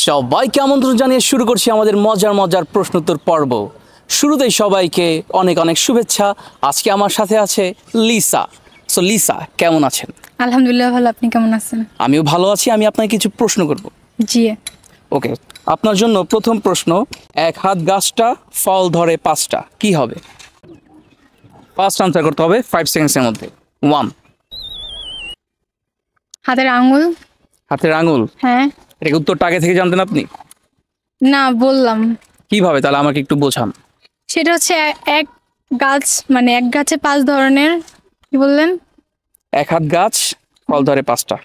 সবাইকে আমন্ত্রণ জানিয়ে শুরু করছি আমাদের মজার মজার প্রশ্নোত্তর পর্ব। শুরুতেই সবাইকে অনেক অনেক শুভেচ্ছা। আজকে আমার সাথে আছে লিসা। সো লিসা, কেমন আছেন? আলহামদুলিল্লাহ ভালো, আপনি কেমন আছেন? আমিও ভালো আছি। আমি আপনাকে কিছু প্রশ্ন করব। জি। ওকে, আপনার জন্য প্রথম প্রশ্ন, এক হাত গাছটা ফল ধরে পাঁচটা, কি হবে? ফার্স্ট আনসার করতে হবে 5 সেকেন্ডসের মধ্যে। 1, হাতের আঙ্গুল। হাতের আঙুল? হ্যাঁ। এটা উত্তরটা আগে থেকে জানতেন আপনি? না, বললাম। কিভাবে, তাহলে আমাকে একটু বোঝান। সেটা হচ্ছে এক গাছ, মানে এক গাছে 5 ধরনের। কি বললেন? এক হাত গাছ ফল ধরে পাঁচটা।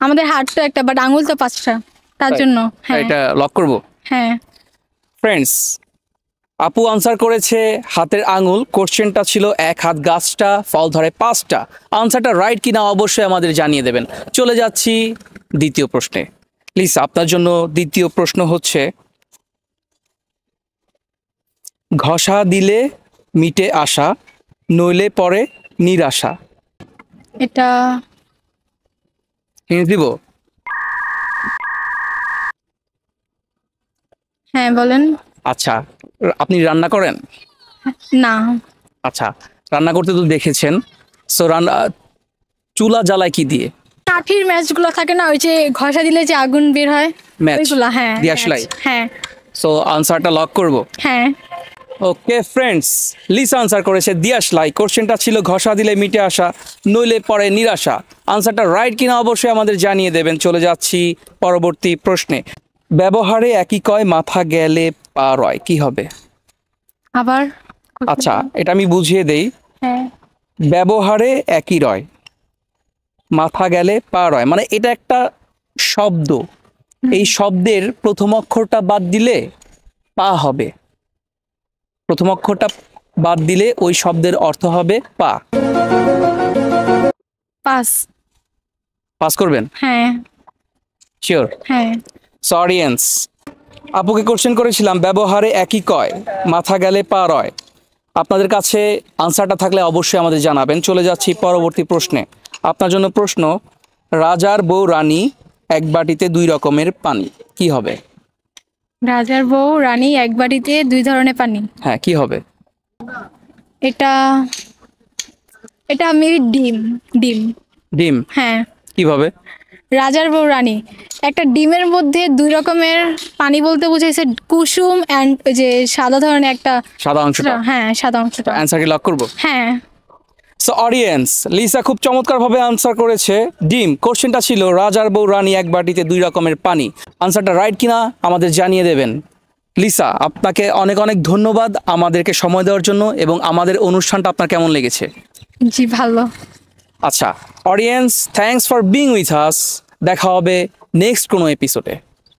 আমাদের হাত তো একটা, বাট আঙ্গুল তো 5টা, তার জন্য। হ্যাঁ, এটা লক করব। হ্যাঁ। ফ্রেন্ডস, আপু আনসার করেছে হাতের আঙুল। কোশ্চেনটা ছিল এক হাত গাছটা ফল ধরে পাঁচটা। আনসারটা রাইট কিনা অবশ্যই আমাদের জানিয়ে দেবেন। চলে যাচ্ছি দ্বিতীয় প্রশ্নে। প্লিজ, আপনার জন্য দ্বিতীয় প্রশ্ন হচ্ছে, ঘষা দিলে মিটে আসা, নইলে পরে নিরাশা। এটা হিন্ট দিব? হ্যাঁ, বলেন। আচ্ছা, আপনি রান্না করেন? না। আচ্ছা, রান্না করতে তো দেখেছেন। সো রান্না চুলা জ্বালায় কি দিয়ে? কাঠির ম্যাচগুলো থাকে না, ওই যে ঘষা দিলে যে আগুন বের হয়, ম্যাচ? ওইগুলা। হ্যাঁ, দিয়াশলাই? হ্যাঁ। সো আনসারটা লক করব। হ্যাঁ। ওকে ফ্রেন্ডস, লিসা আনসার করেছে দিয়াশলাই। কোশ্চেনটা ছিল ঘষা দিলে মিটে আসা, নইলে পরে নিরাশা। আনসারটা রাইট কিনা অবশ্যই আমাদের জানিয়ে দেবেন। চলে যাচ্ছি পরবর্তী প্রশ্নে। ব্যবহারে একই কয়, মাথা গেলে পা রয়, কি হবে? আবার? আচ্ছা, এটা আমি বুঝিয়ে দেই। হ্যাঁ। ব্যবহারে একই রয়, মাথা গেলে পা রয়, মানে এটা একটা শব্দ। এই শব্দের প্রথম অক্ষরটা বাদ দিলে পা হবে। প্রথম অক্ষরটা বাদ দিলে ওই শব্দের অর্থ হবে পা। পাস। পাস করবেন? হ্যাঁ। শিওর? হ্যাঁ। সরিয়েন্স, আপুকে কোশ্চেন করেছিলাম ব্যবহারে একই কয়, মাথা গেলে পা রয়। আপনাদের কাছে আনসারটা থাকলে অবশ্যই আমাদের জানাবেন। চলে যাচ্ছি পরবর্তী প্রশ্নে। আপনার জন্য প্রশ্ন, রাজার বউ রানী, এক বাটিতে 2 রকমের পানি, কি হবে? রাজার বউ রানী, এক বাটিতে 2 ধরনের পানি। হ্যাঁ, কি হবে? এটা এটা মেবি ডিম। ডিম। ডিম? হ্যাঁ। কিভাবে? রাজার বউ রানী, একটা ডিমের মধ্যে 2 রকমের পানি বলতে বুঝাইছে কুসুম অ্যান্ড ওই যে সাদা ধরনের একটা। সাদা অংশটা? হ্যাঁ, সাদা অংশটা। অ্যান্সার কি লক করব? হ্যাঁ। সো অডিয়েন্স, লিসা খুব চমৎকারভাবে আনসার করেছে ডিম। কোশ্চেনটা ছিল রাজার বউ রানী, এক বাটিতে 2 রকমের পানি। আনসারটা রাইট কিনা আমাদের জানিয়ে দেবেন। লিসা, আপনাকে অনেক অনেক ধন্যবাদ আমাদেরকে সময় দেওয়ার জন্য, এবং আমাদের অনুষ্ঠানটা আপনার কেমন লেগেছে? জি, ভালো। আচ্ছা audience, thanks for being with us. দেখা হবে নেক্সট কোনো এপিসোডে।